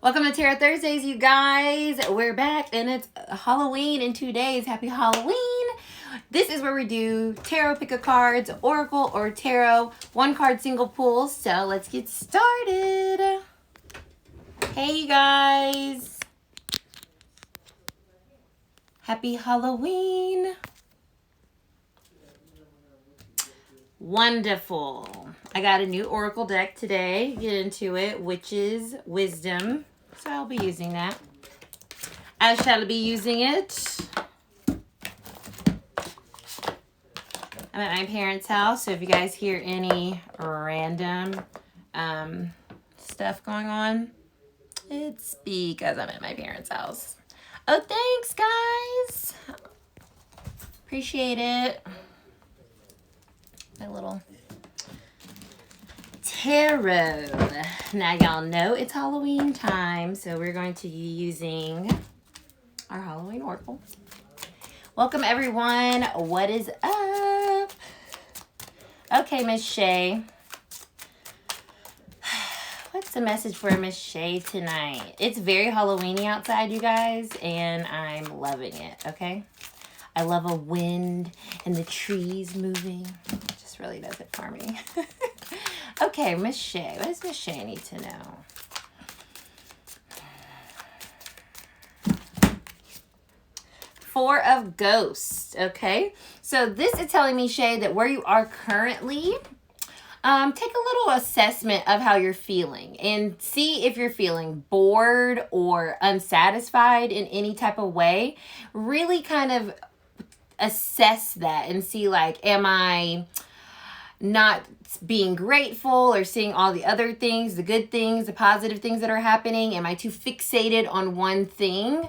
Welcome to Tarot Thursdays, you guys. We're back and it's Halloween in 2 days. Happy Halloween. This is where we do tarot pick a cards, oracle or tarot, one card single pull. So let's get started. Hey, you guys. Happy Halloween. Wonderful. I got a new oracle deck today. Get into it. Witch's Wisdom. So I'll be using that. I shall be using it. I'm at my parents' house, so if you guys hear any random stuff going on, it's because I'm at my parents' house. Oh, thanks, guys. Appreciate it. My little tarot. Now y'all know it's Halloween time, so we're going to be using our Halloween oracle. Welcome everyone. What is up? Okay, Miss Shay. What's the message for Miss Shay tonight? It's very Halloween-y outside, you guys, and I'm loving it, okay? I love a wind and the trees moving. It just really does it for me. Okay, Miss Shay. What does Miss Shay need to know? Four of Ghosts, okay? So this is telling me, Shay, that where you are currently, take a little assessment of how you're feeling and see if you're feeling bored or unsatisfied in any type of way. Really kind of assess that and see, like, am I not being grateful or seeing all the other things, the good things, the positive things that are happening? Am I too fixated on one thing?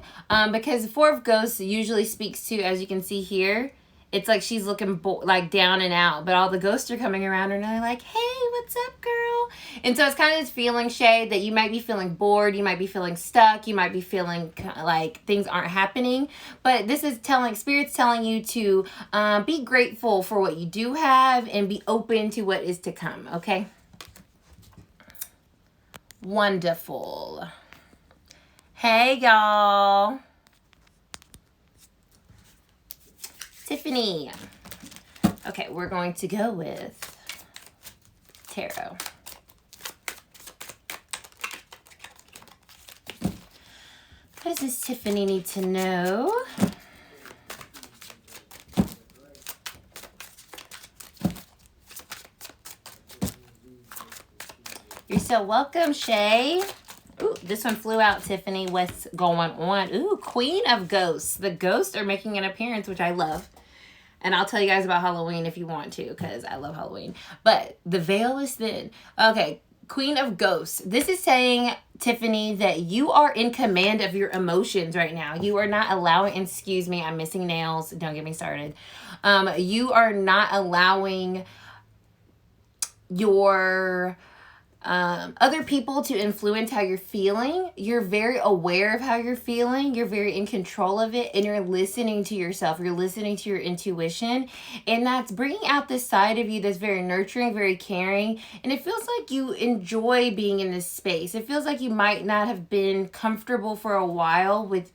Because the Four of Ghosts usually speaks to, as you can see here, it's like she's looking like down and out, but all the ghosts are coming around her and they're like, hey, what's up, girl? And so it's kind of this feeling, Shay, that you might be feeling bored, you might be feeling stuck, you might be feeling like things aren't happening. But this is Spirit's telling you to be grateful for what you do have and be open to what is to come, okay? Wonderful. Hey, y'all. Tiffany. Okay, we're going to go with tarot. What does Miss Tiffany need to know? You're so welcome, Shay. Ooh, this one flew out, Tiffany. What's going on? Ooh, Queen of Ghosts. The ghosts are making an appearance, which I love. And I'll tell you guys about Halloween if you want to, because I love Halloween. But the veil is thin. Okay, Queen of Ghosts. This is saying, Tiffany, that you are in command of your emotions right now. You are not allowing, excuse me, I'm missing nails. Don't get me started. You are not allowing your other people to influence how you're feeling. You're very aware of how you're feeling. You're very in control of it, and you're listening to yourself. You're listening to your intuition, and that's bringing out this side of you that's very nurturing, very caring, and it feels like you enjoy being in this space. It feels like you might not have been comfortable for a while with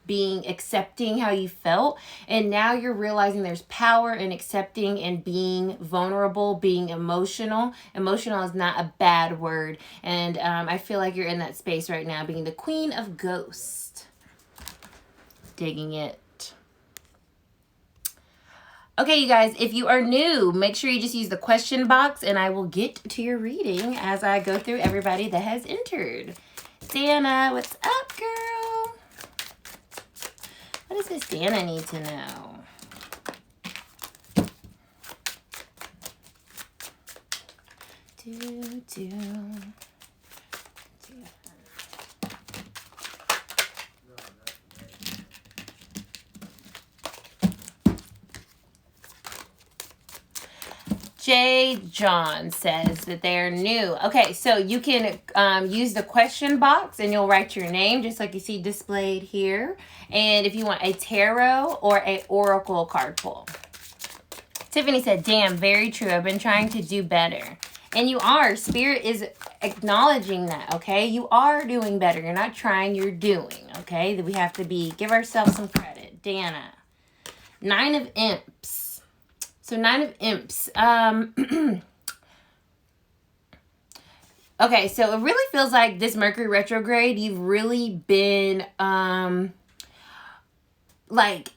accepting how you felt, and now you're realizing there's power in accepting and being vulnerable, being emotional. Emotional is not a bad word. And I feel like you're in that space right now, being the Queen of Ghosts. Digging it. Okay, you guys, if you are new, make sure you just use the question box and I will get to your reading as I go through everybody that has entered. Dana, what's up, girl? What does Miss Dana need to know? Jay John says that they're new. Okay, so you can use the question box and you'll write your name just like you see displayed here. And if you want a tarot or a oracle card pull. Tiffany said, damn, very true. I've been trying to do better. And you are. Spirit is acknowledging that, okay? You are doing better. You're not trying, you're doing, okay? That we have to give ourselves some credit. Dana. 9 of Imps. So 9 of Imps. Okay, so it really feels like this Mercury retrograde, you've really been like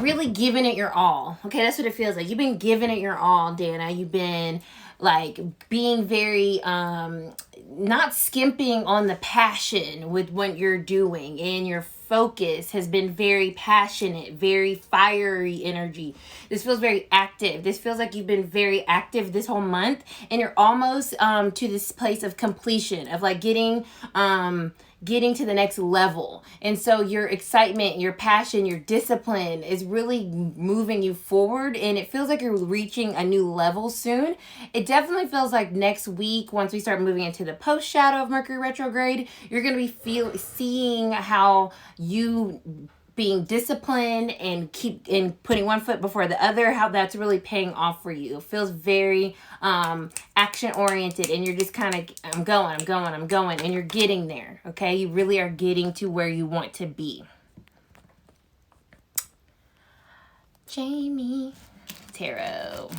really giving it your all. Okay, that's what it feels like. You've been giving it your all, Dana. You've been like being very not skimping on the passion with what you're doing, and your focus has been very passionate, very fiery energy. This feels very active. This feels like you've been very active this whole month, and you're almost to this place of completion, of like getting to the next level. And so your excitement, your passion, your discipline is really moving you forward, and it feels like you're reaching a new level soon. It definitely feels like next week, once we start moving into the post shadow of Mercury retrograde, you're going to be seeing how you being disciplined and putting one foot before the other, how that's really paying off for you. It feels very action oriented, and you're just kind of I'm going, and you're getting there. Okay, you really are getting to where you want to be. Jamie Tarot.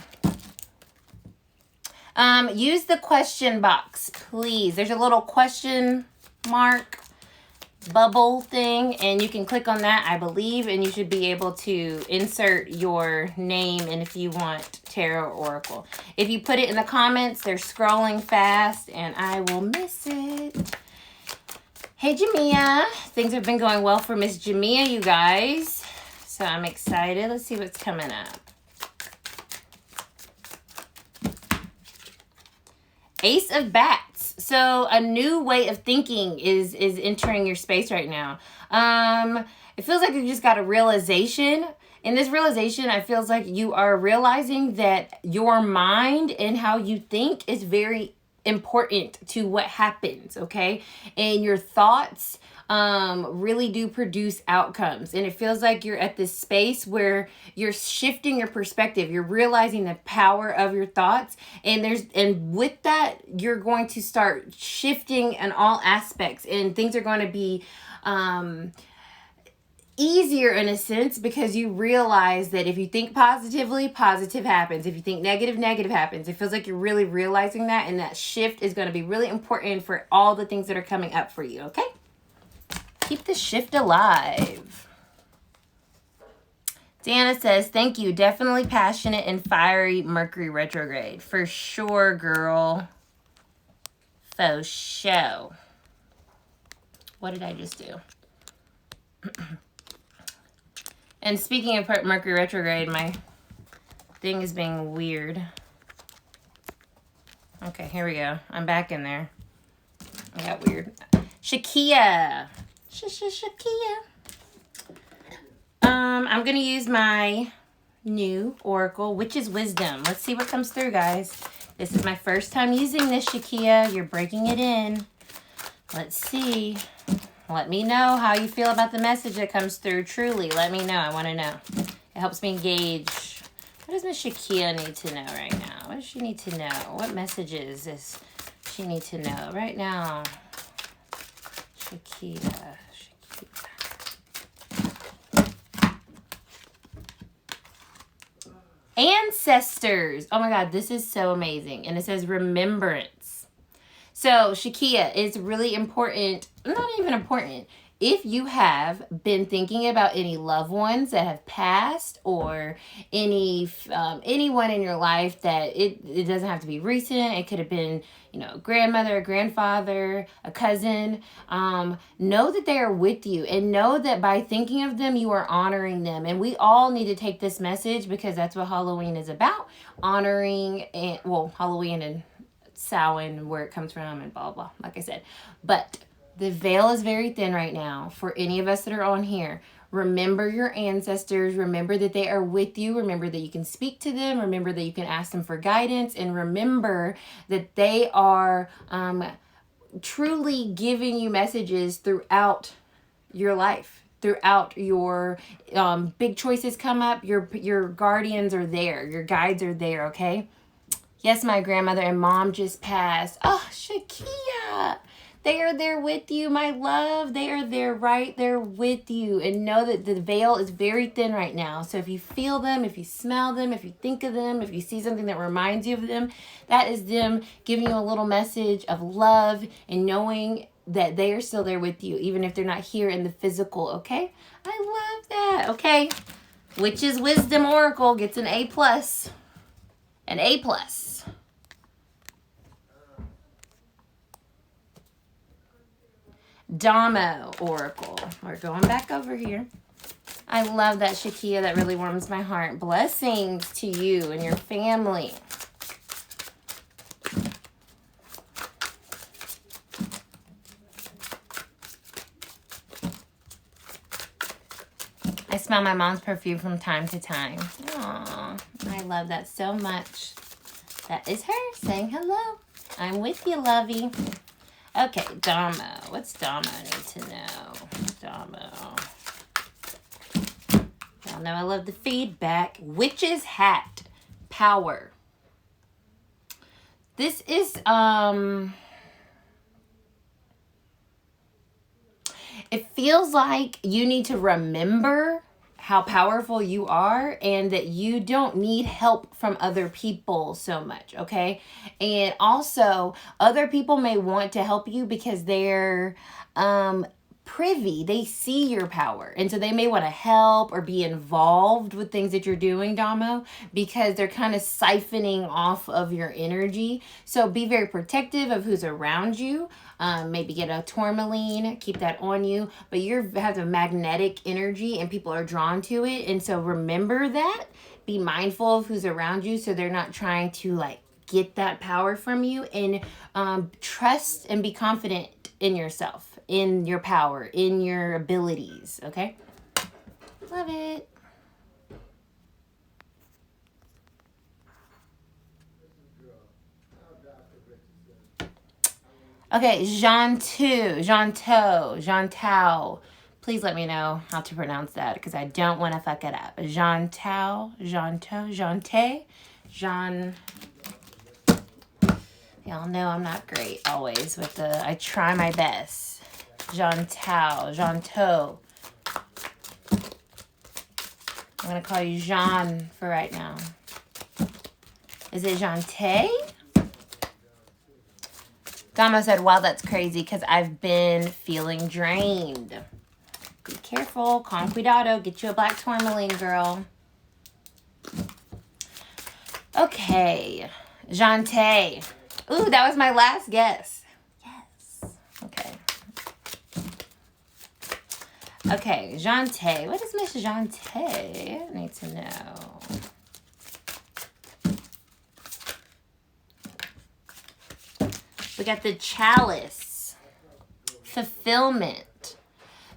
Use the question box, please. There's a little question mark bubble thing, and you can click on that, I believe, and you should be able to insert your name, and if you want tarot or oracle. If you put it in the comments, they're scrolling fast and I will miss it. Hey Jamia, things have been going well for Miss Jamia, you guys, so I'm excited. Let's see what's coming up. Ace of Bats. So a new way of thinking is entering your space right now. It feels like you just got a realization. In this realization, it feels like you are realizing that your mind and how you think is very important to what happens, okay? And your thoughts really do produce outcomes. And it feels like you're at this space where you're shifting your perspective. You're realizing the power of your thoughts. And with that, you're going to start shifting in all aspects. And things are going to be easier in a sense, because you realize that if you think positively, positive happens. If you think negative, negative happens. It feels like you're really realizing that, and that shift is going to be really important for all the things that are coming up for you, okay? Keep the shift alive. Deanna says, thank you. Definitely passionate and fiery Mercury retrograde. For sure, girl. Faux show. What did I just do? And speaking of Mercury retrograde, my thing is being weird. Okay, here we go. I'm back in there. I got weird. Shakia. Shakia. I'm going to use my new oracle, Witch's Wisdom. Let's see what comes through, guys. This is my first time using this, Shakia. You're breaking it in. Let's see. Let me know how you feel about the message that comes through. Truly, let me know. I want to know. It helps me engage. What does Miss Shakia need to know right now? What does she need to know? What messages does she need to know right now? Shakia. Ancestors. Oh my God, this is so amazing. And it says remembrance. So Shakia, it's really important, not even important, if you have been thinking about any loved ones that have passed, or anyone in your life that it doesn't have to be recent. It could have been, a grandmother, a grandfather, a cousin. Know that they are with you, and know that by thinking of them, you are honoring them. And we all need to take this message, because that's what Halloween is about. Honoring, and Halloween and Samhain, where it comes from, and blah, blah, like I said. But the veil is very thin right now for any of us that are on here. Remember your ancestors. Remember that they are with you. Remember that you can speak to them. Remember that you can ask them for guidance. And remember that they are truly giving you messages throughout your life. Throughout your big choices come up, your guardians are there. Your guides are there, okay? Yes, my grandmother and mom just passed. Oh, Shakia. They are there with you, my love. They are there right there with you. And know that the veil is very thin right now. So if you feel them, if you smell them, if you think of them, if you see something that reminds you of them, that is them giving you a little message of love and knowing that they are still there with you, even if they're not here in the physical, okay? I love that, okay? Witch's Wisdom Oracle gets an A+. An A+. Damo Oracle. We're going back over here. I love that, Shakia. That really warms my heart. Blessings to you and your family. I smell my mom's perfume from time to time. Aww, I love that so much. That is her saying hello. I'm with you, lovey. Okay, Damo. What's Damo need to know? Damo. Y'all know I love the feedback. Witch's Hat. Power. This is, it feels like you need to remember how powerful you are and that you don't need help from other people so much, okay? And also, other people may want to help you because they're privy. They see your power. And so they may want to help or be involved with things that you're doing, Damo, because they're kind of siphoning off of your energy. So be very protective of who's around you. Maybe get a tourmaline, keep that on you. But you have a magnetic energy and people are drawn to it. And so remember that. Be mindful of who's around you so they're not trying to like get that power from you. And trust and be confident in yourself, in your power, in your abilities. Okay? Love it. Okay, Jean-Tao. Please let me know how to pronounce that because I don't want to fuck it up. Jean-Tao, Jean-Tay, Jean. Y'all know I'm not great always with the, I try my best. Jean-Tao, Jean-To. I'm going to call you Jean for right now. Is it Jean-Tay? Damo said, wow, that's crazy because I've been feeling drained. Be careful. Con cuidado. Get you a black tourmaline, girl. Okay. Jean-Tay. Ooh, that was my last guess. Yes. Okay. Okay, Jean-Tay. What is Miss Jean-Tay? I need to know. We got the Chalice. Fulfillment.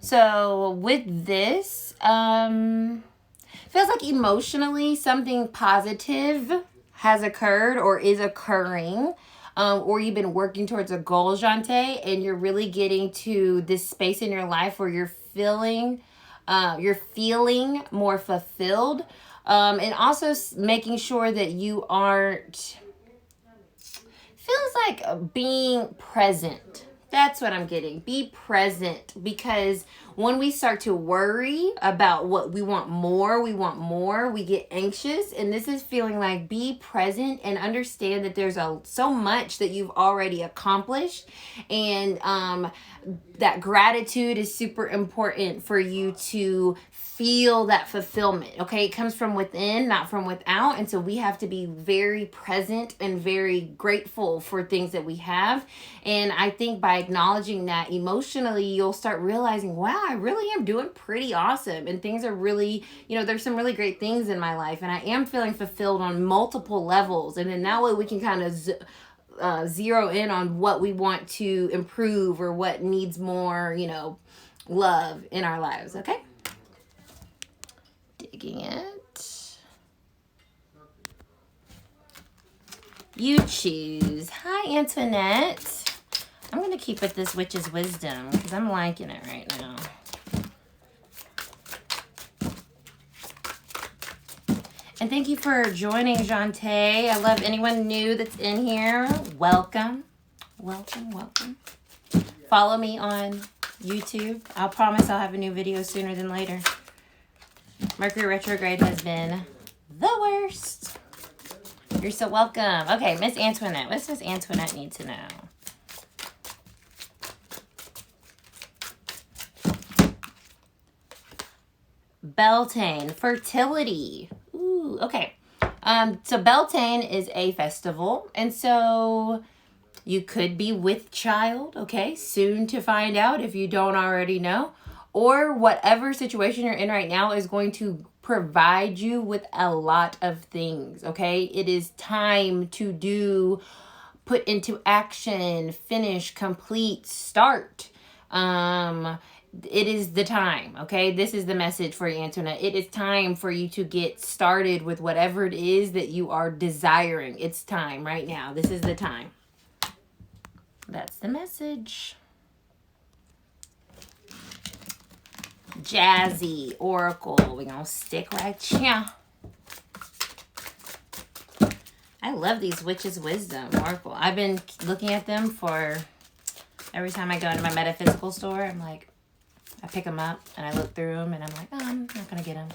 So with this, feels like emotionally something positive has occurred or is occurring. Or you've been working towards a goal, Jean-Tay, and you're really getting to this space in your life where you're feeling more fulfilled. And also making sure that you aren't, feels like being present. That's what I'm getting. Be present, because when we start to worry about what we want more, we get anxious. And this is feeling like be present and understand that there's so much that you've already accomplished. And that gratitude is super important for you to feel that fulfillment. Okay, it comes from within, not from without. And so we have to be very present and very grateful for things that we have. And I think by acknowledging that emotionally, you'll start realizing, wow, I really am doing pretty awesome. And things are really, there's some really great things in my life. And I am feeling fulfilled on multiple levels. And then that way we can kind of zero in on what we want to improve or what needs more, love in our lives. Okay? Digging it. You choose. Hi, Antoinette. I'm going to keep with this Witch's Wisdom because I'm liking it right now. And thank you for joining, Jante. I love anyone new that's in here. Welcome. Welcome, welcome. Follow me on YouTube. I'll promise I'll have a new video sooner than later. Mercury retrograde has been the worst. You're so welcome. Okay, Miss Antoinette. What does Miss Antoinette need to know? Beltane, fertility. Ooh, okay. So Beltane is a festival, and so you could be with child, okay? Soon to find out if you don't already know. Or whatever situation you're in right now is going to provide you with a lot of things, okay? It is time to put into action, finish, complete, start. It is the time, okay? This is the message for you, Antoinette. It is time for you to get started with whatever it is that you are desiring. It's time right now. This is the time. That's the message. Jazzy Oracle. We're going to stick right here. I love these Witch's Wisdom Oracle. I've been looking at them for every time I go into my metaphysical store. I'm like, I pick them up and I look through them and I'm like, oh, I'm not going to get them.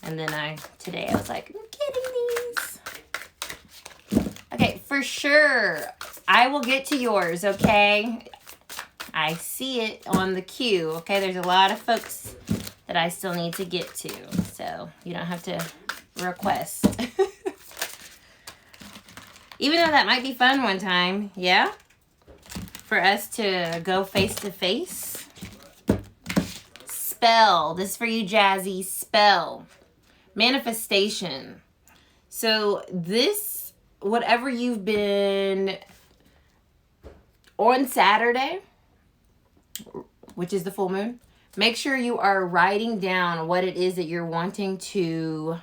And then today I was like, I'm getting these. Okay, for sure. I will get to yours, okay? I see it on the queue, okay? There's a lot of folks that I still need to get to, so you don't have to request. Even though that might be fun one time, yeah? For us to go face to face. Spell. This is for you, Jazzy. Spell. Manifestation. So this, whatever you've been on Saturday, which is the full moon, make sure you are writing down what it is that you're wanting to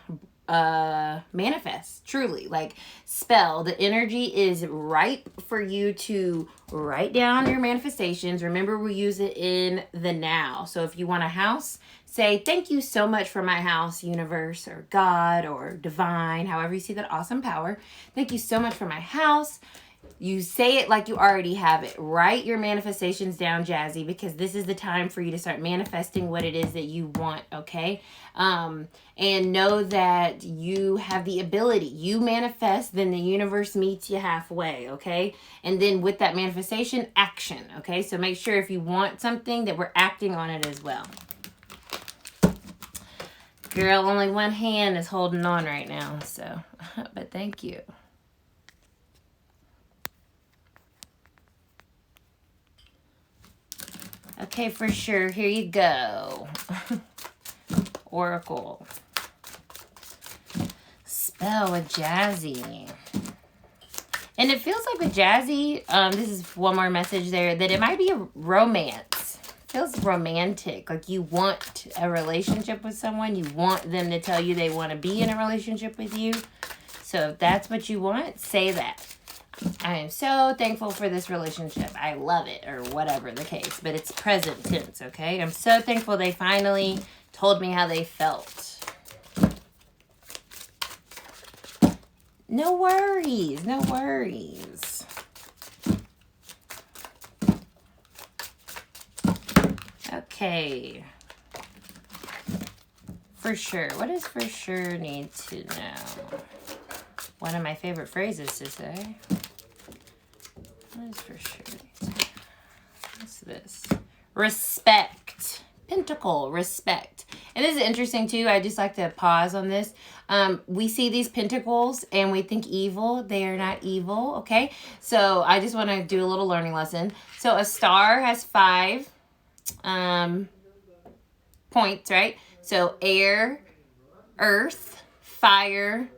manifest. Truly, like, spell. The energy is ripe for you to write down your manifestations. Remember, we use it in the now. So if you want a house, say, thank you so much for my house, universe or God or divine, however you see that awesome power. Thank you so much for my house. You say it like you already have it. Write your manifestations down, Jazzy, because this is the time for you to start manifesting what it is that you want, okay? And know that you have the ability. You manifest, then the universe meets you halfway, okay? And then with that manifestation, action, okay? So make sure if you want something that we're acting on it as well. Girl, only one hand is holding on right now, so, but thank you. Okay, for sure. Here you go. Oracle. Spell with Jazzy. And it feels like with Jazzy, this is one more message there, that it might be a romance. It feels romantic. Like you want a relationship with someone. You want them to tell you they want to be in a relationship with you. So if that's what you want, say that. I am so thankful for this relationship. I love it, or whatever the case. But it's present tense, okay? I'm so thankful they finally told me how they felt. No worries. No worries. Okay. For sure. What does for sure need to know? One of my favorite phrases to say. What is for sure? What's this? Respect. Pentacle. Respect. And this is interesting too. I just like to pause on this. We see these pentacles and we think evil. They are not evil. Okay. So I just want to do a little learning lesson. So a star has 5 points, right? So air, earth, fire,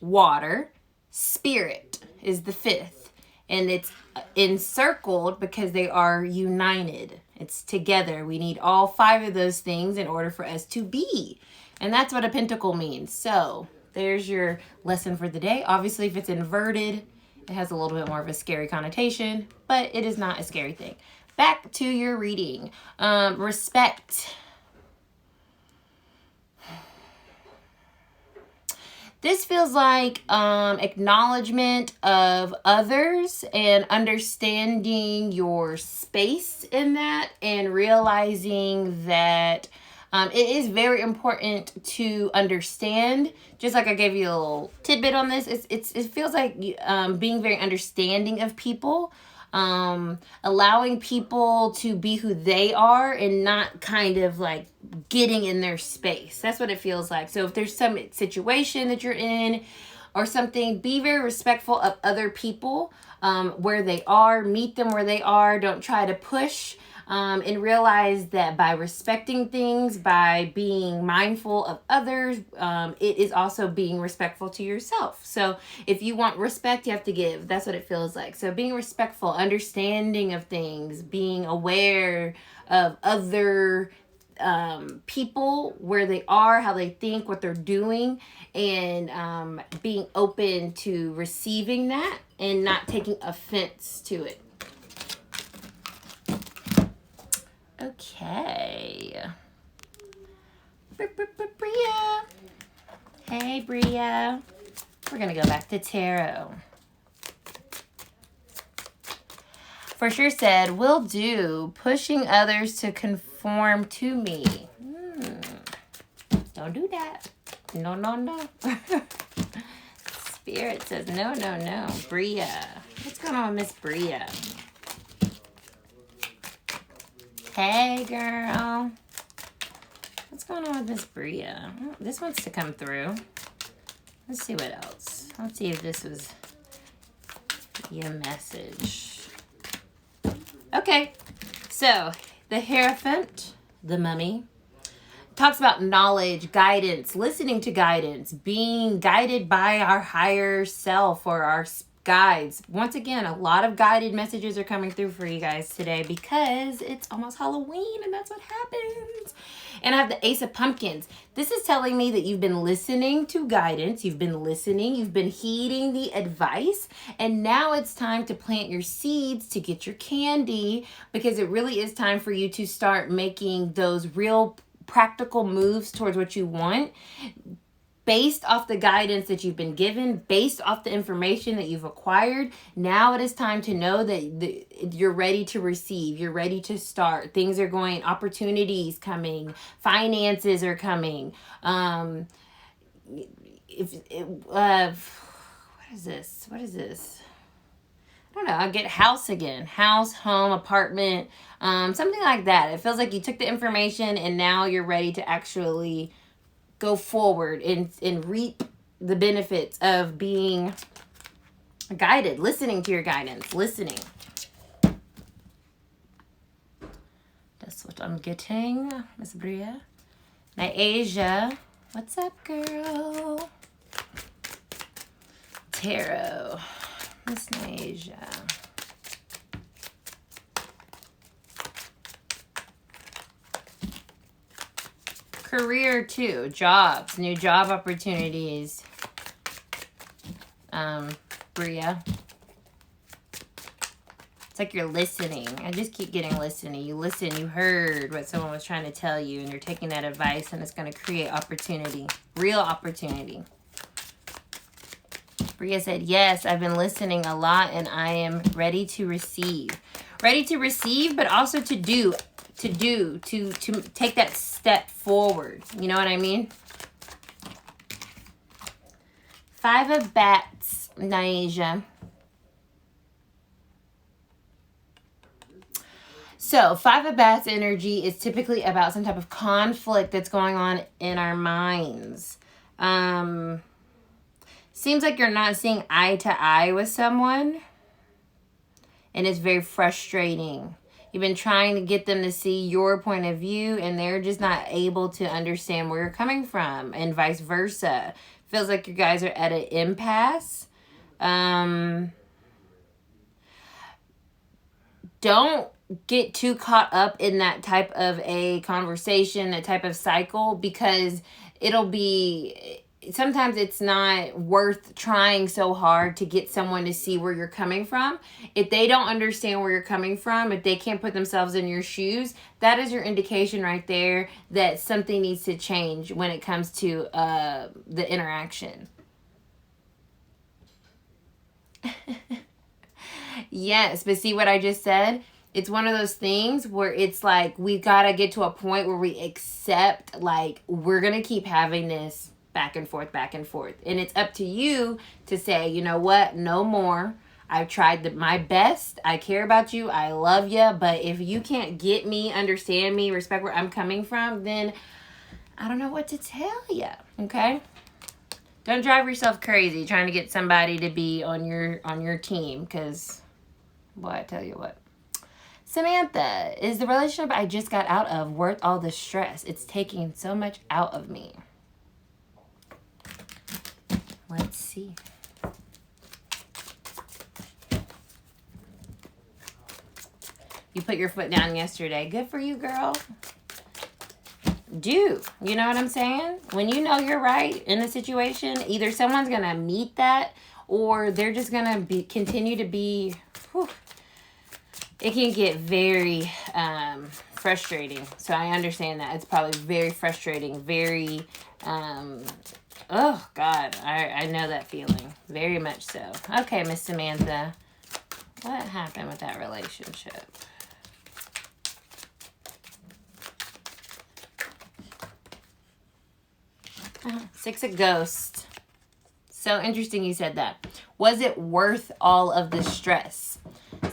water, spirit is the 5th. And it's encircled because they are united. It's together. We need all 5 of those things in order for us to be. And that's what a pentacle means. So there's your lesson for the day. Obviously, if it's inverted, it has a little bit more of a scary connotation, but it is not a scary thing. Back to your reading. Respect. This feels like acknowledgement of others and understanding your space in that, and realizing that it is very important to understand. Just like I gave you a little tidbit on this, it feels like being very understanding of people, allowing people to be who they are and not kind of like getting in their space. That's what it feels like. So if there's some situation that you're in or something, be very respectful of other people, where they are. Meet them where they are. Don't try to push. And realize that by respecting things, by being mindful of others, it is also being respectful to yourself. So if you want respect, you have to give. That's what it feels like. So being respectful, understanding of things, being aware of other people, where they are, how they think, what they're doing, and being open to receiving that and not taking offense to it. Okay. Bria. Hey, Bria. We're going to go back to tarot. For sure said, will do. Pushing others to conform to me. Don't do that. No, no, no. Spirit says, no, no, no. Bria. What's going on with Miss Bria? Hey, girl. What's going on with Miss Bria? This wants to come through. Let's see what else. Let's see if this was your message. Okay. So, the Hierophant, the Mummy, talks about knowledge, guidance, listening to guidance, being guided by our higher self or our guides. Once again, a lot of guided messages are coming through for you guys today because it's almost Halloween and that's what happens. And I have the Ace of Pumpkins. This is telling me that you've been listening to guidance, you've been listening, you've been heeding the advice, and now it's time to plant your seeds to get your candy, because it really is time for you to start making those real practical moves towards what you want, based off the guidance that you've been given, based off the information that you've acquired. Now it is time to know that you're ready to receive. You're ready to start. Things are going, opportunities coming, finances are coming. What is this? What is this? I don't know. I get house again. House, home, apartment, something like that. It feels like you took the information and now you're ready to actually go forward and reap the benefits of being guided, listening to your guidance, listening. That's what I'm getting, Miss Bria. Ny'asia, what's up, girl? Tarot, Miss Ny'asia. Career too, jobs, new job opportunities. Bria. It's like you're listening. I just keep getting listening. You listen, you heard what someone was trying to tell you, and you're taking that advice, and it's going to create opportunity, real opportunity. Bria said, yes, I've been listening a lot, and I am ready to receive. Ready to receive, but also to do. To take that step forward. You know what I mean? 5 of Bats, Ny'asia. So 5 of Bats energy is typically about some type of conflict that's going on in our minds. Seems like you're not seeing eye to eye with someone, and it's very frustrating. You've been trying to get them to see your point of view, and they're just not able to understand where you're coming from, and vice versa. Feels like you guys are at an impasse. Don't get too caught up in that type of a conversation, that type of cycle, because sometimes it's not worth trying so hard to get someone to see where you're coming from. If they don't understand where you're coming from, if they can't put themselves in your shoes, that is your indication right there that something needs to change when it comes to the interaction. Yes, but see what I just said? It's one of those things where it's like we gotta get to a point where we accept, like, we're gonna keep having this back and forth, back and forth. And it's up to you to say, you know what, no more. I've tried my best. I care about you. I love you. But if you can't get me, understand me, respect where I'm coming from, then I don't know what to tell you. Okay? Don't drive yourself crazy trying to get somebody to be on your team, because, boy, I tell you what. Samantha, is the relationship I just got out of worth all the stress? It's taking so much out of me. Let's see. You put your foot down yesterday. Good for you, girl. You know what I'm saying? When you know you're right in a situation, either someone's going to meet that or they're just going to continue to be... Whew, it can get very frustrating. So I understand that. It's probably very frustrating. Very, oh, God. I know that feeling. Very much so. Okay, Miss Samantha. What happened with that relationship? Six of Ghosts. So interesting you said that. Was it worth all of the stress?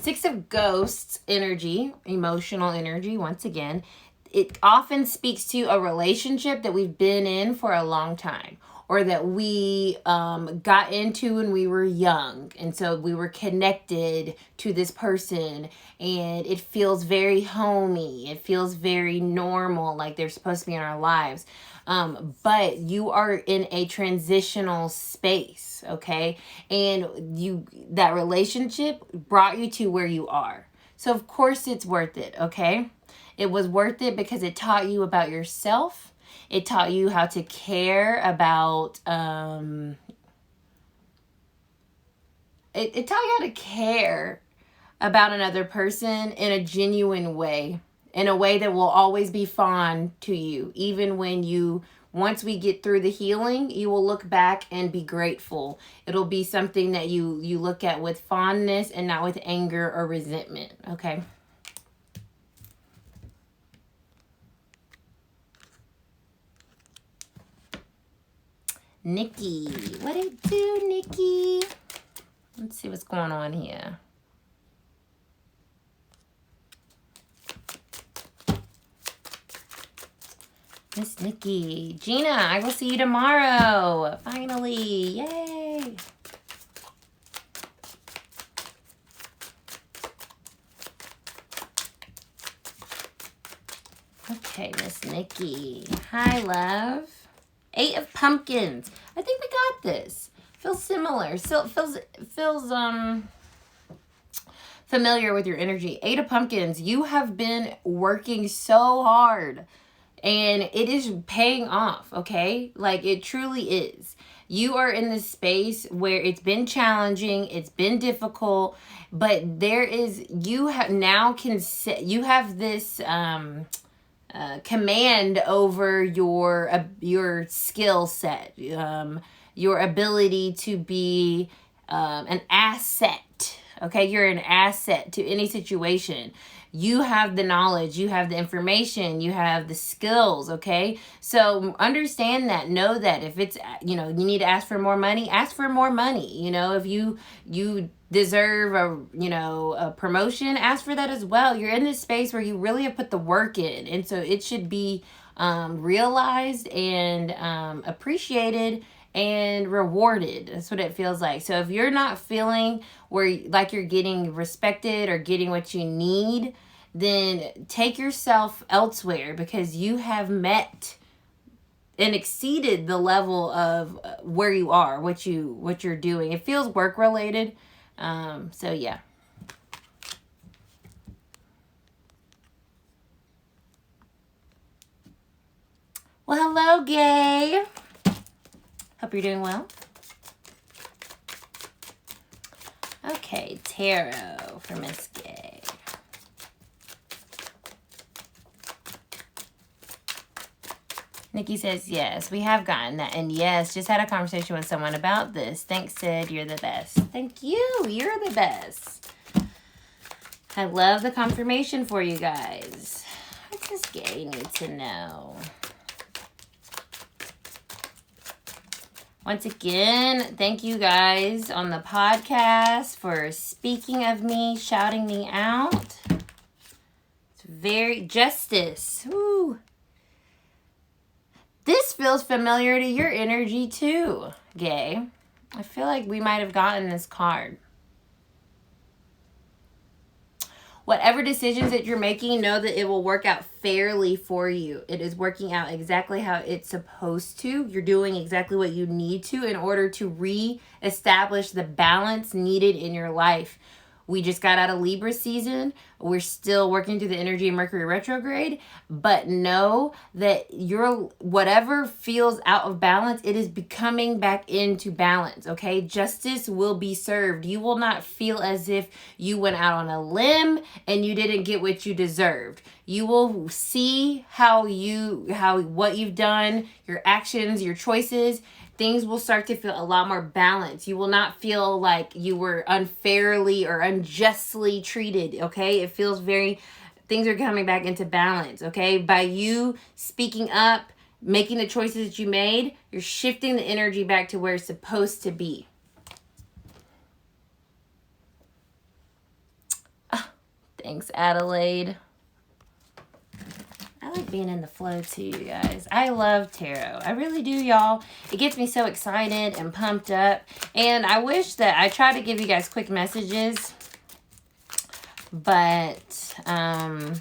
Six of Ghosts energy, emotional energy, once again, it often speaks to a relationship that we've been in for a long time, or that we got into when we were young. And so we were connected to this person and it feels very homey. It feels very normal, like they're supposed to be in our lives. But you are in a transitional space, okay? And that relationship brought you to where you are. So of course it's worth it, okay? It was worth it because it taught you about yourself. It taught you how to care about, it taught you how to care about another person in a genuine way, in a way that will always be fond to you. Even when once we get through the healing, you will look back and be grateful. It'll be something that you look at with fondness and not with anger or resentment, okay? Nikki, what it do, Nikki? Let's see what's going on here. Miss Nikki. Gina, I will see you tomorrow. Finally. Yay. Okay, Miss Nikki. Hi, love. 8 of Pumpkins. I think we got this. Feels similar. So feels familiar with your energy. 8 of Pumpkins. You have been working so hard and it is paying off, okay? Like, it truly is. You are in this space where it's been challenging, it's been difficult, but you have this command over your skill set, your ability to be an asset. Okay, you're an asset to any situation. You have the knowledge, you have the information, you have the skills, okay? So understand that, know that if it's, you need to ask for more money, ask for more money. If you deserve a promotion, ask for that as well. You're in this space where you really have put the work in. And so it should be realized and appreciated and rewarded. That's what it feels like. So if you're not feeling like you're getting respected or getting what you need, then take yourself elsewhere, because you have met and exceeded the level of where you are, what you're doing. It feels work related. So yeah. Well, hello, Gay. Hope you're doing well. Okay, tarot for Miss Gay. Nikki says, yes, we have gotten that. And yes, just had a conversation with someone about this. Thanks, Sid. You're the best. Thank you. You're the best. I love the confirmation for you guys. What does Gay need to know? Once again, thank you guys on the podcast for speaking of me, shouting me out. It's very justice. Woo. This feels familiar to your energy too, Gay. I feel like we might have gotten this card. Whatever decisions that you're making, know that it will work out fairly for you. It is working out exactly how it's supposed to. You're doing exactly what you need to in order to re-establish the balance needed in your life. We just got out of Libra season. We're still working through the energy of Mercury retrograde, but know that whatever feels out of balance, it is becoming back into balance, okay? Justice will be served. You will not feel as if you went out on a limb and you didn't get what you deserved. You will see what you've done, your actions, your choices. Things will start to feel a lot more balanced. You will not feel like you were unfairly or unjustly treated, okay? It feels things are coming back into balance, okay? By you speaking up, making the choices that you made, you're shifting the energy back to where it's supposed to be. Thanks, Adelaide. I like being in the flow too, you guys. I love tarot. I really do, y'all. It gets me so excited and pumped up. And I wish that I try to give you guys quick messages. But a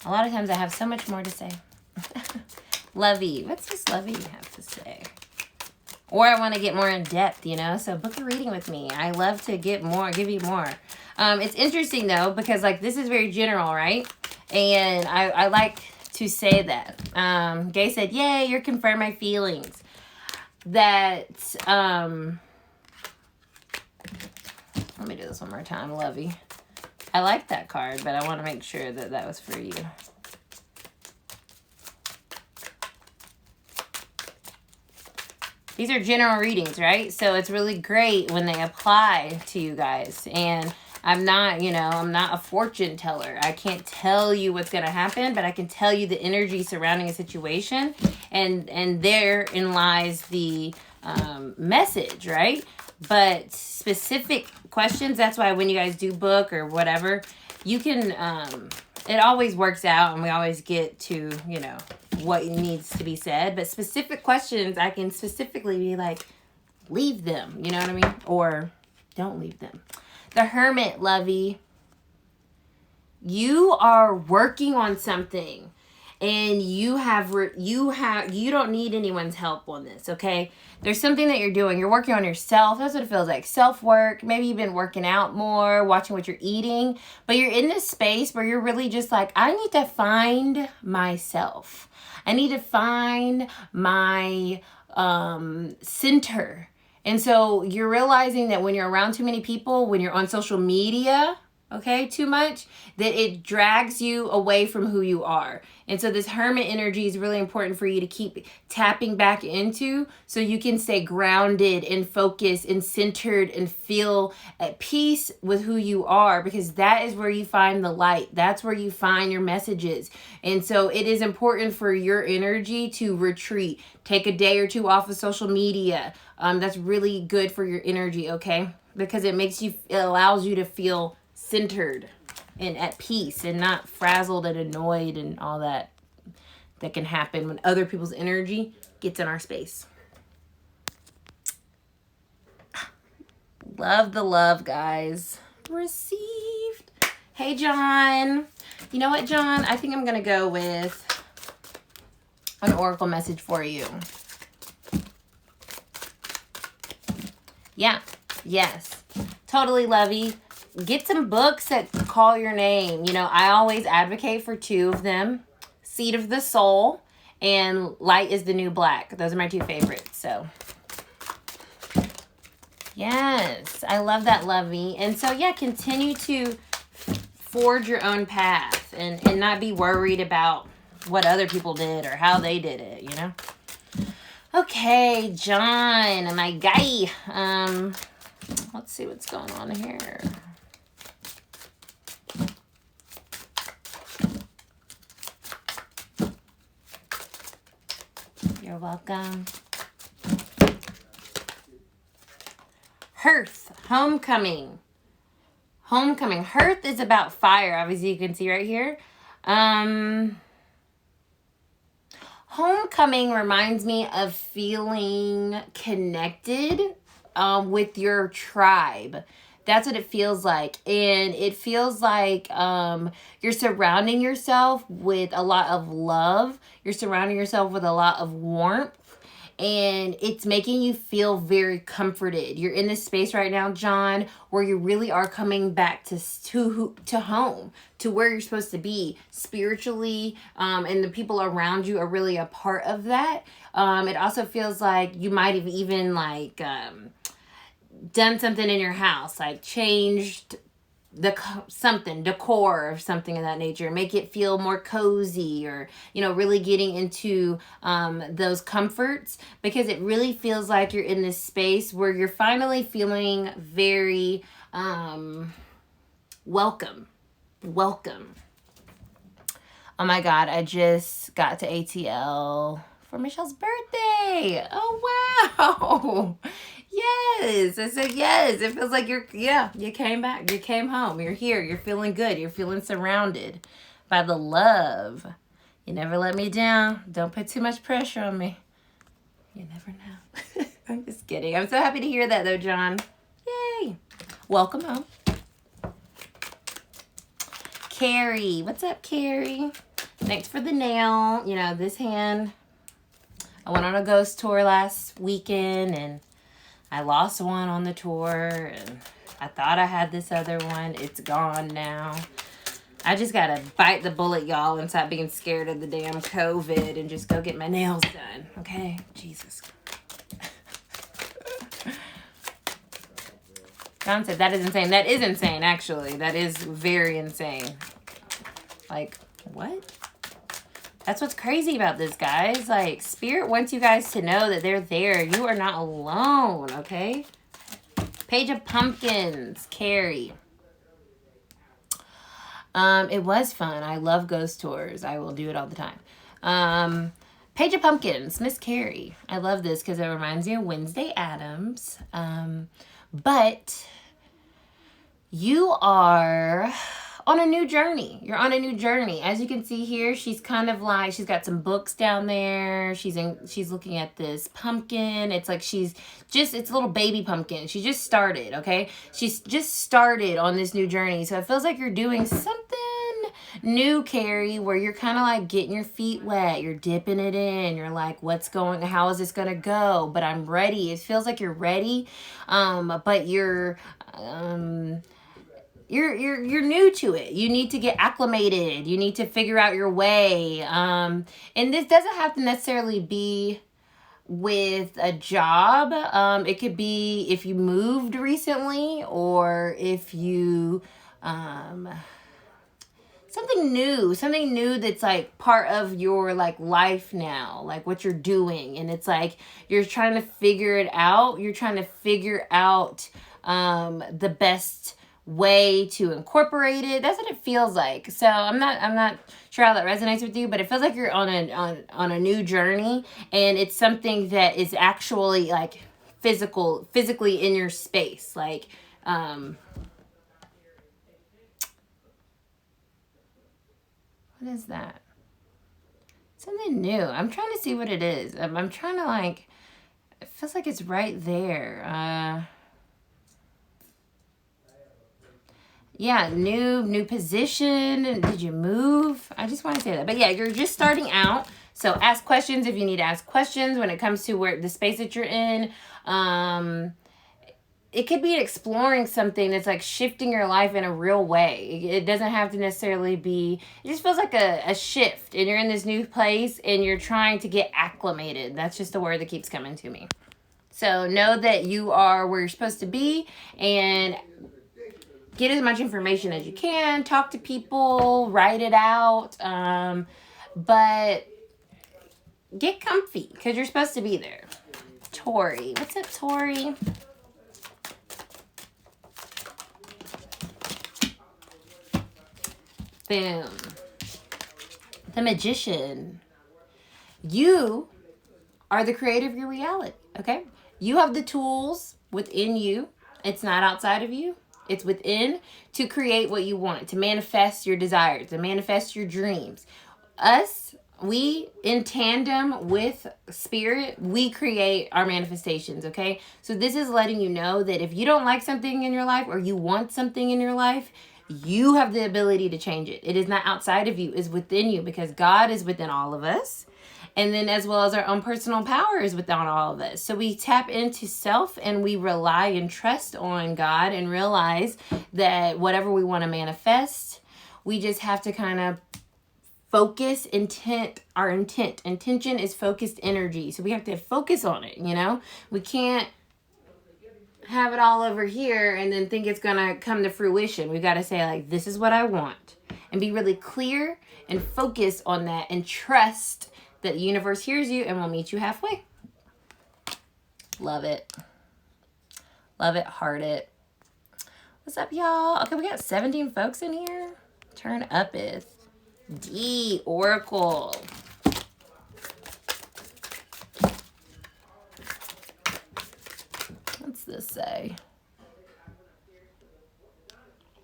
lot of times I have so much more to say. Lovey. What's this Lovey have to say? Or I want to get more in depth, you know? So book a reading with me. I love to give you more. It's interesting, though, because, like, this is very general, right? And I like to say that. Gay said, yay, you're confirming my feelings. That, let me do this one more time, Lovey. I like that card, but I want to make sure that that was for you. These are general readings, right? So it's really great when they apply to you guys. And I'm not a fortune teller. I can't tell you what's going to happen, but I can tell you the energy surrounding a situation. And therein lies the message, right? But specific questions, that's why when you guys do book or whatever, you can, it always works out and we always get to, what needs to be said. But specific questions, I can specifically be like, leave them, you know what I mean? Or don't leave them. The Hermit, Lovey. You are working on something and you don't need anyone's help on this, okay? There's something that you're doing. You're working on yourself. That's what it feels like. Self-work. Maybe you've been working out more, watching what you're eating, but you're in this space where you're really just like, I need to find myself. I need to find my center. And so you're realizing that when you're around too many people, when you're on social media, okay, too much, that it drags you away from who you are. And so this Hermit energy is really important for you to keep tapping back into so you can stay grounded and focused and centered and feel at peace with who you are, because that is where you find the light. That's where you find your messages. And so it is important for your energy to retreat. Take a day or two off of social media. That's really good for your energy, okay? Because it allows you to feel centered and at peace and not frazzled and annoyed and all that can happen when other people's energy gets in our space. Love the love, guys. Received. Hey, John. You know what, John? I think I'm going to go with an oracle message for you. Yeah. Yes. Totally, Lovey. Get some books that call your name. I always advocate for two of them. Seed of the Soul and Light is the New Black. Those are my two favorites. So, yes. I love that, Lovey. And so, yeah, continue to forge your own path and not be worried about what other people did or how they did it, you know? Okay, John, my guy. Let's see what's going on here. You're welcome. Hearth, homecoming. Homecoming. Hearth is about fire, obviously you can see right here. Homecoming reminds me of feeling connected with your tribe. That's what it feels like. And it feels like you're surrounding yourself with a lot of love. You're surrounding yourself with a lot of warmth. And it's making you feel very comforted. You're in this space right now, John, where you really are coming back to home, to where you're supposed to be spiritually, and the people around you are really a part of that. It also feels like you might have even like done something in your house, like changed decor or something of that nature, make it feel more cozy, or really getting into those comforts, because it really feels like you're in this space where you're finally feeling very welcome. Oh my God, I just got to ATL for Michelle's birthday. Oh wow. Yes, I said yes. It feels like you came back. You came home. You're here. You're feeling good. You're feeling surrounded by the love. You never let me down. Don't put too much pressure on me. You never know. I'm just kidding. I'm so happy to hear that though, John. Yay. Welcome home. Carrie. What's up, Carrie? Thanks for the nail. This hand. I went on a ghost tour last weekend and I lost one on the tour, and I thought I had this other one. It's gone now. I just gotta bite the bullet, y'all, and stop being scared of the damn COVID and just go get my nails done, okay? Jesus. John said, that is insane. That is insane, actually. That is very insane. Like, what? That's what's crazy about this, guys. Like, Spirit wants you guys to know that they're there. You are not alone, okay? Page of Pumpkins, Carrie. It was fun. I love ghost tours. I will do it all the time. Page of Pumpkins, Miss Carrie. I love this because it reminds me of Wednesday Addams. But you are on a new journey. You're on a new journey. As you can see here, she's kind of like, she's got some books down there. She's looking at this pumpkin. It's like it's a little baby pumpkin. She just started, okay? She's just started on this new journey. So it feels like you're doing something new, Carrie, where you're kind of like getting your feet wet. You're dipping it in. You're like, how is this going to go? But I'm ready. It feels like you're ready. But you're new to it. You need to get acclimated. You need to figure out your way. And this doesn't have to necessarily be with a job. It could be if you moved recently, or if you something new that's like part of your like life now, like what you're doing, and it's like you're trying to figure it out. You're trying to figure out the best way to incorporate it. That's what it feels like. So I'm not sure how that resonates with you, but it feels like you're on a new journey, and it's something that is actually like physically in your space. Like what is that? Something new. I'm trying to see what it is. I'm trying to like, it feels like it's right there. Yeah, new position. Did you move? I just want to say that. But yeah, you're just starting out. So ask questions if you need to ask questions when it comes to where the space that you're in. It could be exploring something that's like shifting your life in a real way. It doesn't have to necessarily be, it just feels like a shift, and you're in this new place and you're trying to get acclimated. That's just the word that keeps coming to me. So know that you are where you're supposed to be, and get as much information as you can. Talk to people, write it out. But get comfy because you're supposed to be there. Tori. What's up, Tori? Boom. The Magician. You are the creator of your reality, okay? You have the tools within you. It's not outside of you. It's within to create what you want, to manifest your desires, to manifest your dreams. Us, we, in tandem with spirit, we create our manifestations, okay? So this is letting you know that if you don't like something in your life or you want something in your life, you have the ability to change it. It is not outside of you, it's within you because God is within all of us. And then as well as our own personal power is within all of us. So we tap into self and we rely and trust on God and realize that whatever we want to manifest, we just have to kind of focus our intent. Intention is focused energy. So we have to focus on it, you know? We can't have it all over here and then think it's going to come to fruition. We got to say like, this is what I want and be really clear and focus on that and trust that the universe hears you and will meet you halfway. Love it. Love it. Heart it. What's up, y'all? Okay, we got 17 folks in here. Turn upeth. D, Oracle. What's this say?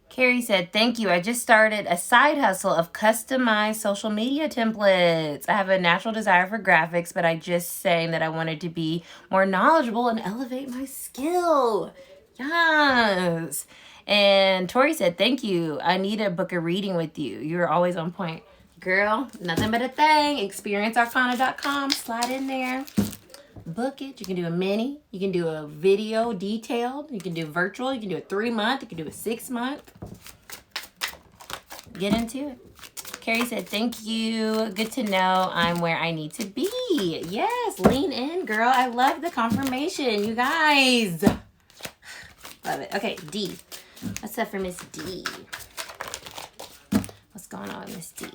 Carrie said, thank you. I just started a side hustle of customized social media templates. I have a natural desire for graphics, but I just saying that I wanted to be more knowledgeable and elevate my skill. Yes. And Tori said, thank you. I need to book a reading with you. You're always on point. Girl, nothing but a thing. ExperienceArcana.com. Slide in there. Book it. You can do a mini. You can do a video detailed. You can do virtual. You can do a 3-month. You can do a 6-month. Get into it. Carrie said, thank you. Good to know I'm where I need to be. Yes, lean in, girl. I love the confirmation, you guys. Love it. Okay, D. What's up for Miss D? What's going on, Miss D?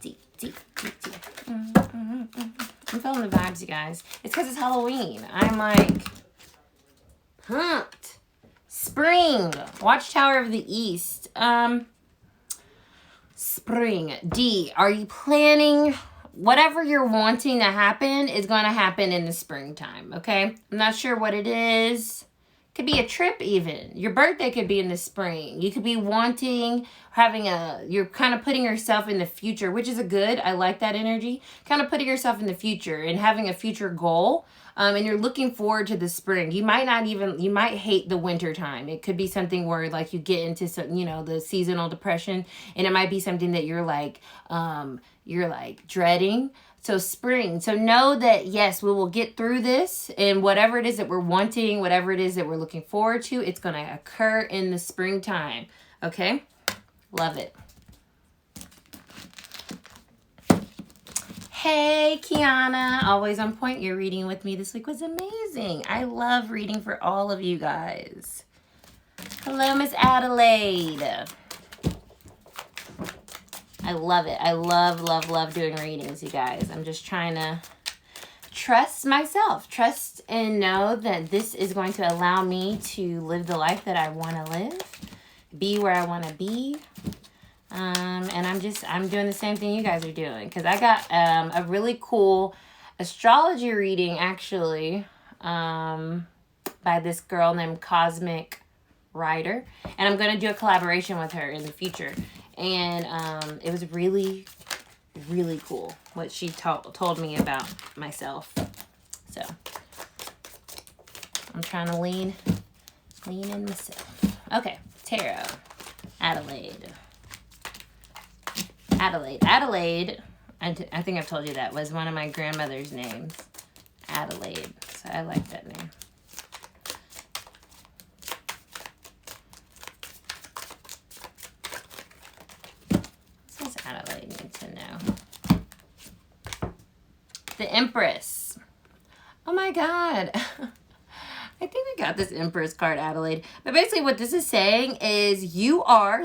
D. I'm feeling the vibes, you guys. It's because it's Halloween. I'm like pumped. Spring. Watchtower of the East. Spring. D. Are you planning? Whatever you're wanting to happen is going to happen in the springtime, okay? I'm not sure what it is. Could be a trip even. Your birthday could be in the spring. You could be wanting, you're kind of putting yourself in the future, which is a good, I like that energy. Kind of putting yourself in the future and having a future goal. And you're looking forward to the spring. You might hate the winter time. It could be something where like you get into some, the seasonal depression, and it might be something that you're like dreading. So spring. So know that, yes, we will get through this, and whatever it is that we're wanting, whatever it is that we're looking forward to, it's going to occur in the springtime. Okay? Love it. Hey, Kiana. Always on point. Your reading with me this week was amazing. I love reading for all of you guys. Hello, Miss Adelaide. I love it. I love doing readings, you guys. I'm just trying to trust myself. Trust and know that this is going to allow me to live the life that I want to live. Be where I want to be. And I'm doing the same thing you guys are doing. Because I got a really cool astrology reading, actually, by this girl named Cosmic Rider. And I'm going to do a collaboration with her in the future. And it was really, really cool what she told me about myself. So I'm trying to lean in myself. Okay, tarot. Adelaide. I think I've told you that was one of my grandmother's names. Adelaide. So I like that name. Adelaide need to know. The Empress. Oh my God. I think we got this Empress card, Adelaide. But basically what this is saying is you are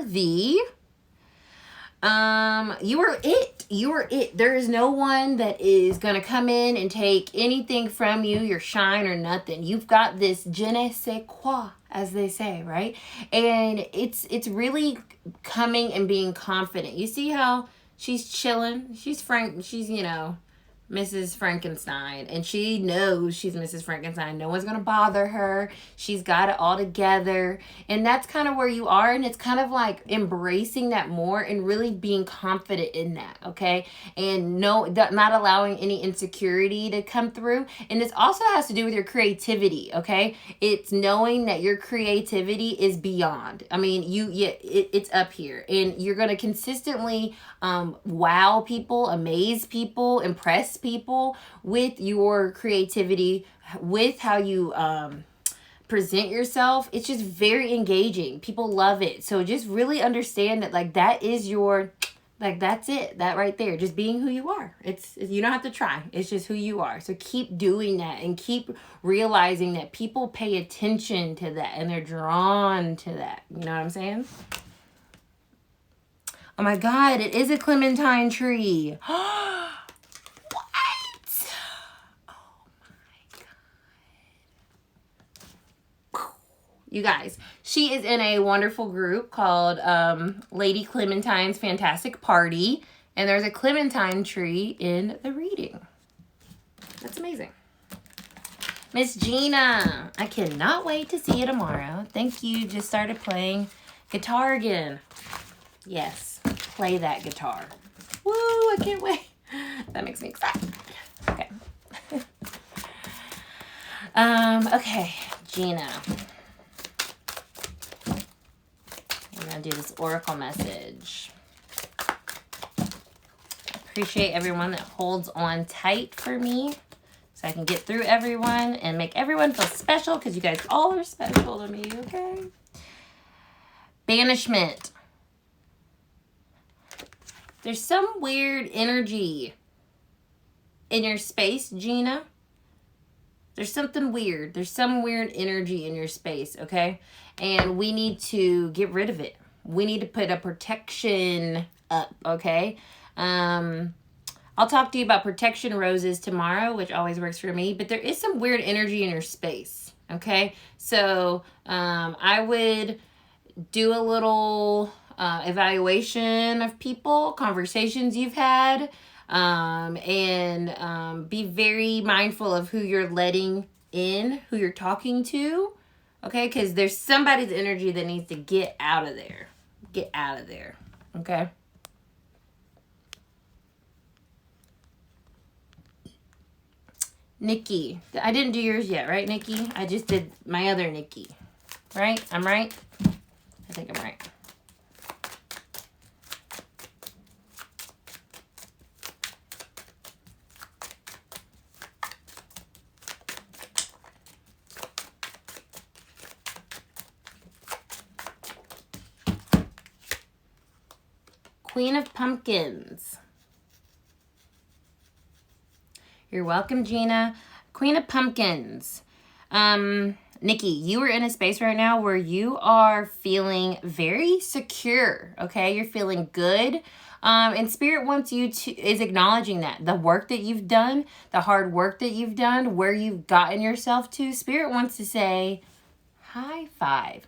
it. you are it. There is no one that is going to come in and take anything from you, your shine or nothing. You've got this je ne sais quoi, as they say, right? And it's really coming and being confident. You see how she's chilling? She's you know, Mrs. Frankenstein, and she knows she's Mrs. Frankenstein. No one's gonna bother her. She's got it all together, and that's kind of where you are. And it's kind of like embracing that more and really being confident in that, okay? And not allowing any insecurity to come through. And this also has to do with your creativity, okay? It's knowing that your creativity is beyond. I mean, it's up here, and you're gonna consistently wow people, amaze people, impress people with your creativity, with how you present yourself. It's just very engaging. People love it. So just really understand that, like, that is your, like, that's it. That right there, just being who you are. You don't have to try. It's just who you are. So keep doing that and keep realizing that people pay attention to that and they're drawn to that. You know what I'm saying? Oh my God, it is a clementine tree. What? Oh my God. You guys, she is in a wonderful group called Lady Clementine's Fantastic Party. And there's a clementine tree in the reading. That's amazing. Miss Gina, I cannot wait to see you tomorrow. Thank you. Just started playing guitar again. Yes. Play that guitar. Woo, I can't wait. That makes me excited. Okay. Okay, Gina. I'm gonna do this oracle message. Appreciate everyone that holds on tight for me so I can get through everyone and make everyone feel special, because you guys all are special to me, okay? Banishment. There's some weird energy in your space, Gina. There's something weird. There's some weird energy in your space, okay? And we need to get rid of it. We need to put a protection up, okay? I'll talk to you about protection roses tomorrow, which always works for me. But there is some weird energy in your space, okay? So I would do a little evaluation of people, conversations you've had, and be very mindful of who you're letting in, who you're talking to, okay? Because there's somebody's energy that needs to get out of there. Get out of there, okay? Nikki. I didn't do yours yet, right, Nikki? I just did my other Nikki, right? I'm right? I think I'm right. Queen of Pumpkins. You're welcome, Gina. Queen of Pumpkins. Nikki, you are in a space right now where you are feeling very secure, okay? You're feeling good. And Spirit wants you to, is acknowledging that. The work that you've done, the hard work that you've done, where you've gotten yourself to, Spirit wants to say, high five,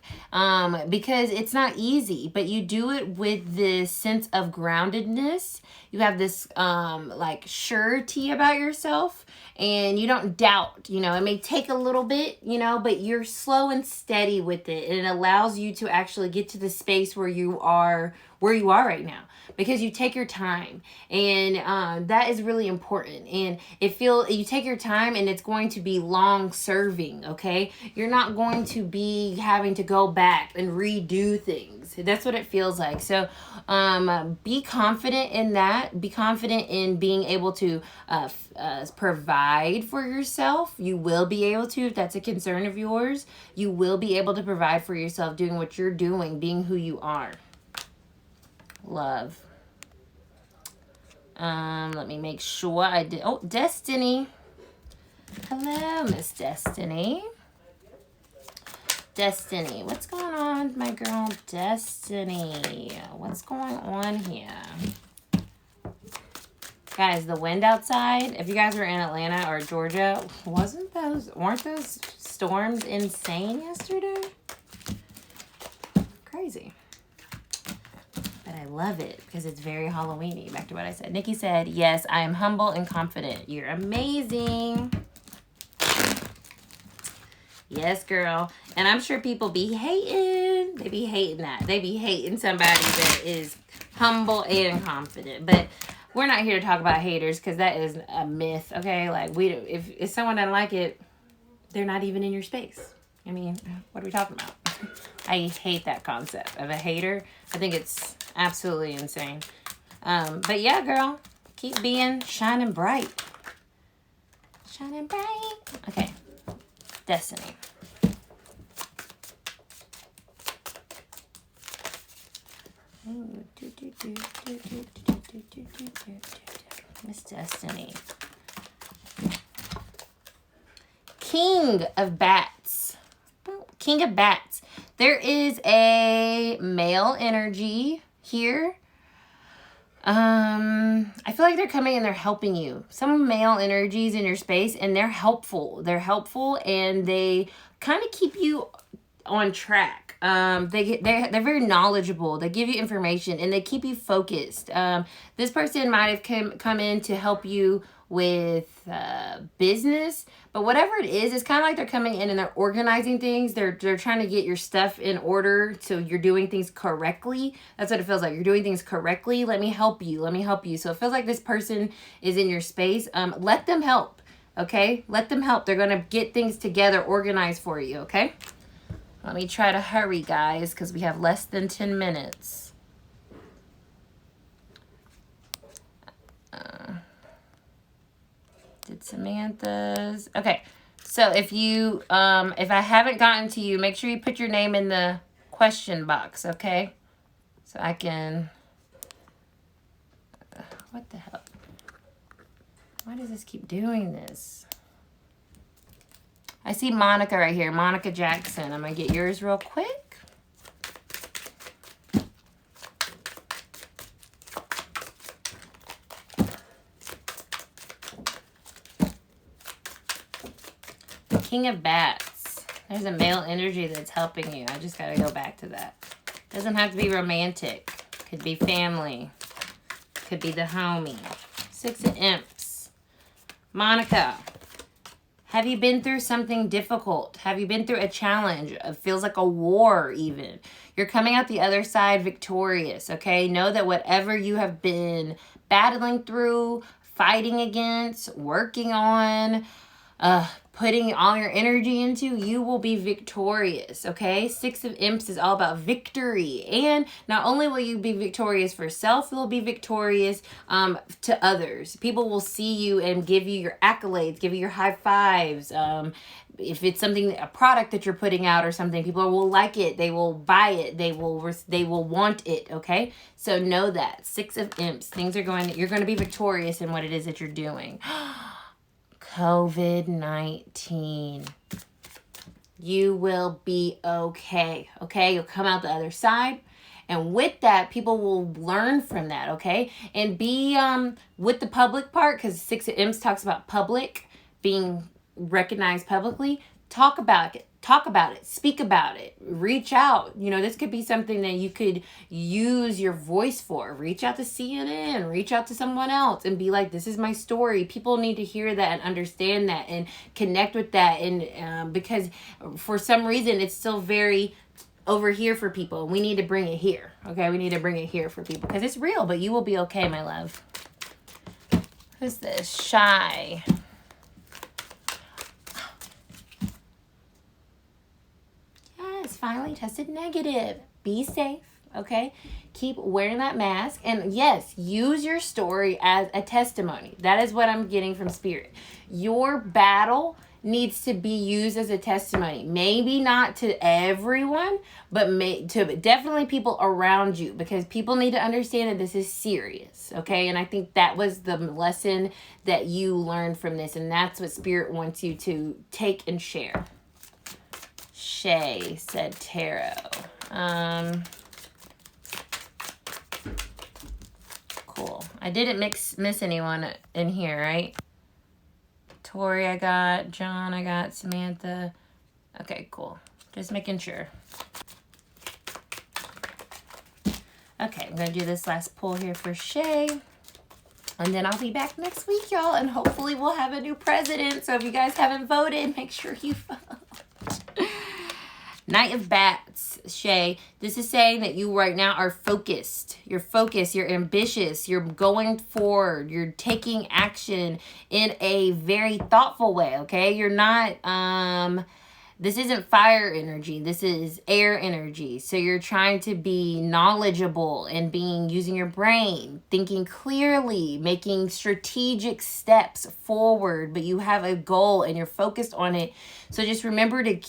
because it's not easy, but you do it with this sense of groundedness. You have this like surety about yourself, and you don't doubt. You know, it may take a little bit, you know, but you're slow and steady with it, and it allows you to actually get to the space where you are right now, because you take your time, and that is really important. And you take your time, and it's going to be long serving, okay? You're not going to be having to go back and redo things. That's what it feels like. So be confident in that. Be confident in being able to provide for yourself. You will be able to, if that's a concern of yours. You will be able to provide for yourself, doing what you're doing, being who you are. Love. Let me make sure I did. Oh, Destiny. Hello, Miss Destiny. Destiny. What's going on, my girl Destiny? What's going on here? Guys, the wind outside, if you guys were in Atlanta or Georgia, weren't those storms insane yesterday? Crazy. But I love it because it's very Halloween-y. Back to what I said. Nikki said, yes, I am humble and confident. You're amazing. Yes, girl. And I'm sure people be hating. They be hating that. They be hating somebody that is humble and confident. But we're not here to talk about haters because that is a myth, okay? Like, if someone doesn't like it, they're not even in your space. I mean, what are we talking about? I hate that concept of a hater. I think it's absolutely insane. But yeah, girl, keep being shining bright. Shining bright. Okay. Destiny. Miss Destiny. King of Bats. King of Bats. There is a male energy here. I feel like they're coming and they're helping you. Some male energies in your space, and they're helpful. They're helpful, and they kind of keep you on track. They're very knowledgeable. They give you information, and they keep you focused. This person might have come in to help you with business, but whatever it is, it's kind of like they're coming in and they're organizing things. They're trying to get your stuff in order so you're doing things correctly. That's what it feels like. You're doing things correctly. Let me help you. Let me help you. So it feels like this person is in your space. Let them help. Okay? Let them help. They're going to get things together, organized for you. Okay? Let me try to hurry, guys, because we have less than 10 minutes. Did Samantha's. Okay. So if I haven't gotten to you, make sure you put your name in the question box, okay? So I can, what the hell? Why does this keep doing this? I see Monica right here, Monica Jackson. I'm going to get yours real quick. King of Bats. There's a male energy that's helping you. I just got to go back to that. Doesn't have to be romantic. Could be family. Could be the homie. Six of Imps. Monica. Have you been through something difficult? Have you been through a challenge? It feels like a war even. You're coming out the other side victorious, okay? Know that whatever you have been battling through, fighting against, working on, putting all your energy into, you will be victorious, okay? Six of Imps is all about victory. And not only will you be victorious for self, you'll be victorious to others. People will see you and give you your accolades, give you your high fives. If it's something, a product that you're putting out or something, people will like it. They will buy it. They will want it, okay? So know that. Six of Imps. You're going to be victorious in what it is that you're doing. COVID-19. You will be okay. Okay? You'll come out the other side. And with that, people will learn from that, okay? And be with the public part, because Six of Imps talks about public, being recognized publicly. Talk about it. Talk about it. Speak about it. Reach out. You know, this could be something that you could use your voice for. Reach out to CNN. Reach out to someone else and be like, this is my story. People need to hear that and understand that and connect with that. And because for some reason, it's still very over here for people. We need to bring it here. Okay? We need to bring it here for people because it's real, but you will be okay, my love. Who's this? Shy. Finally tested negative. Be safe, okay? Keep wearing that mask. And yes, use your story as a testimony. That is what I'm getting from Spirit. Your battle needs to be used as a testimony. Maybe not to everyone, but to definitely people around you, because people need to understand that this is serious, okay? And I think that was the lesson that you learned from this, and that's what Spirit wants you to take and share. Shay said tarot. Cool. cool. I didn't miss anyone in here, right? Tori I got, John I got, Samantha. Okay, cool. Just making sure. Okay, I'm going to do this last pull here for Shay. And then I'll be back next week, y'all. And hopefully we'll have a new president. So if you guys haven't voted, make sure you vote. Knight of Bats, Shay. This is saying that you right now are focused. You're focused. You're ambitious. You're going forward. You're taking action in a very thoughtful way, okay? You're not, this isn't fire energy. This is air energy. So you're trying to be knowledgeable and using your brain, thinking clearly, making strategic steps forward, but you have a goal and you're focused on it. So just remember to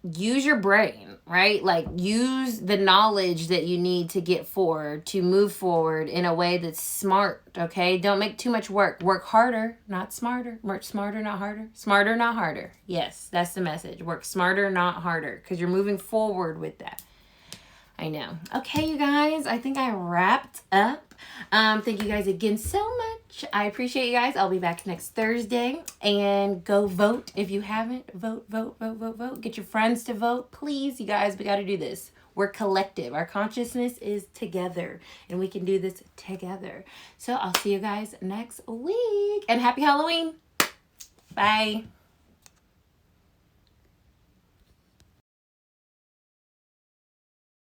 use your brain, right? Like use the knowledge that you need to get forward, to move forward in a way that's smart, okay? Don't make too much work. Work harder, not smarter. Work smarter, not harder. Smarter, not harder. Yes, that's the message. Work smarter, not harder, because you're moving forward with that. I know. Okay, you guys, I think I wrapped up. Thank you guys again so much. I appreciate you guys. I'll be back next Thursday. And go vote if you haven't. Vote, vote, vote, vote, vote. Get your friends to vote. Please, you guys, we got to do this. We're collective. Our consciousness is together. And we can do this together. So I'll see you guys next week. And happy Halloween. Bye.